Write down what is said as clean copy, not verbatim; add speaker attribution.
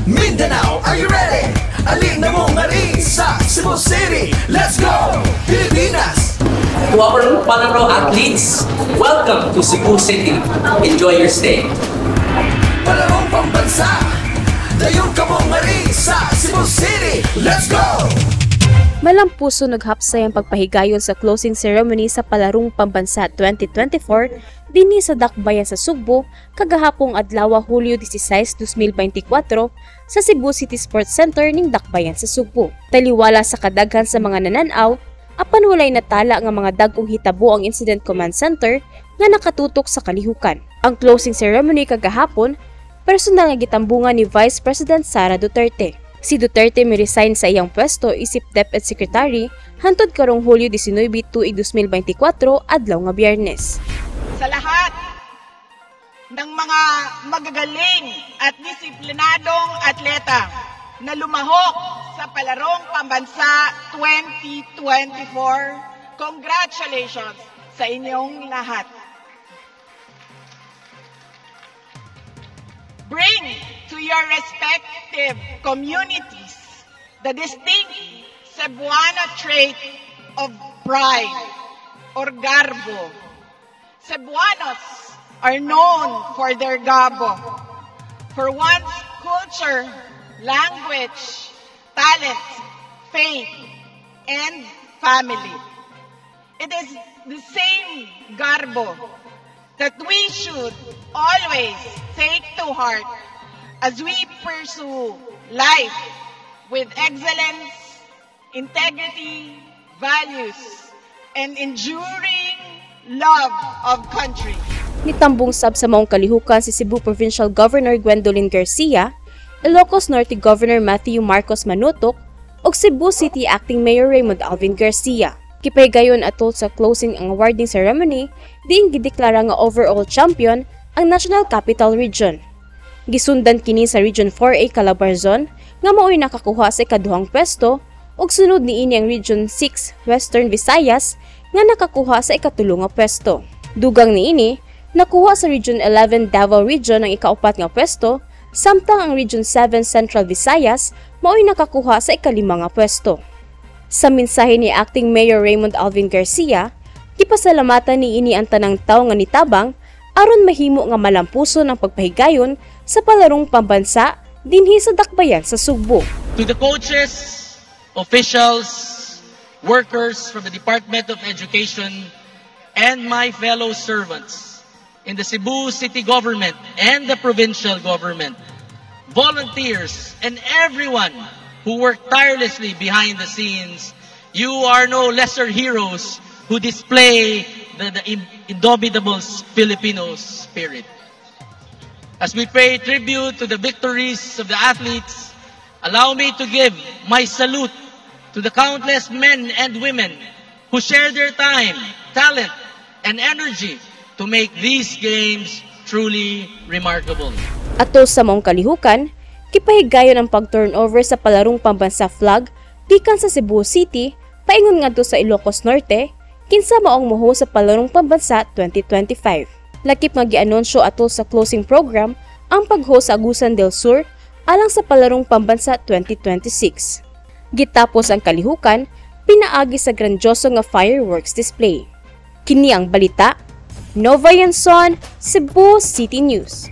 Speaker 1: Mindanao, are you ready? Alin na mong ari sa Cebu City. Let's go! Pilipinas!
Speaker 2: To our Panaro athletes, welcome to Cebu City. Enjoy your stay.
Speaker 1: Palarong pambansa, dayon ka mong ari sa Cebu City. Let's go!
Speaker 3: Malampuso naghapsay ang pagpahigayon sa closing ceremony sa Palarong Pambansa 2024 dinhi sa Dakbayan sa Sugbo kagahapong adlaw Hulyo 16, 2024 sa Cebu City Sports Center ning Dakbayan sa Sugbo. Taliwala sa kadaghan sa mga nananaw, apan walay natala nga mga dagkong hitabo ang Incident Command Center nga nakatutok sa kalihukan. Ang closing ceremony kagahapon personal nga gitambungan ni Vice President Sara Duterte. Si Duterte mi-resign sa iyang pwesto isip DepEd Secretary hantod karong Hulyo 19, 2024 adlaw nga Biyernes.
Speaker 4: Sa lahat ng mga magagaling at disiplinadong atleta na lumahok sa Palarong Pambansa 2024, congratulations sa inyong lahat. Bring to your respective communities the distinct Cebuano trait of pride or garbo. Cebuanos are known for their garbo, for one's culture, language, talent, faith, and family. It is the same garbo that we should always take to heart as we pursue life with excellence, integrity, values, and enduring love of country.
Speaker 3: Nitambong sab sa maong kalihukan si Cebu Provincial Governor Gwendolyn Garcia, Ilocos Norte Governor Matthew Marcos Manutok, ug Cebu City Acting Mayor Raymond Alvin Garcia. Kipahigayon atol sa closing ang awarding ceremony, diing gideklara nga overall champion ang National Capital Region. Gisundan kini sa Region 4A Calabarzon nga mao'y nakakuha sa ikaduhang pwesto ug sunod niini ang Region 6 Western Visayas nga nakakuha sa ikatulong nga pwesto. Dugang niini nakuha sa Region 11 Davao Region ang ikaupat nga pwesto, samtang ang Region 7 Central Visayas mao'y nakakuha sa ikalima nga pwesto. Sa mensahe ni Acting Mayor Raymond Alvin Garcia, gipasalamatan niini ang tanang tawo nga nitabang aron mahimo nga malampuso ng pagpahigayon sa Palarong Pambansa dinhi sa Dakbayan sa Sugbo.
Speaker 5: To the coaches, officials, workers from the Department of Education, and my fellow servants in the Cebu City Government and the provincial government, volunteers, and everyone who work tirelessly behind the scenes, you are no lesser heroes who display the indomitable Filipino spirit. As we pay tribute to the victories of the athletes, allow me to give my salute to the countless men and women who share their time, talent, and energy to make these games truly remarkable.
Speaker 3: Atol sa maong kalihukan, kipahigayon ang pag-turnover sa Palarong Pambansa flag gikan sa Cebu City paingon ngadto sa Ilocos Norte kinsa maong moho sa Palarong Pambansa 2025. Lakip nga gianunsyo atol sa closing program ang pag-host sa Agusan del Sur alang sa Palarong Pambansa 2026. Gitapos ang kalihukan, pinaagi sa grandioso nga fireworks display. Kini ang balita, Nova Yanson, Cebu City News.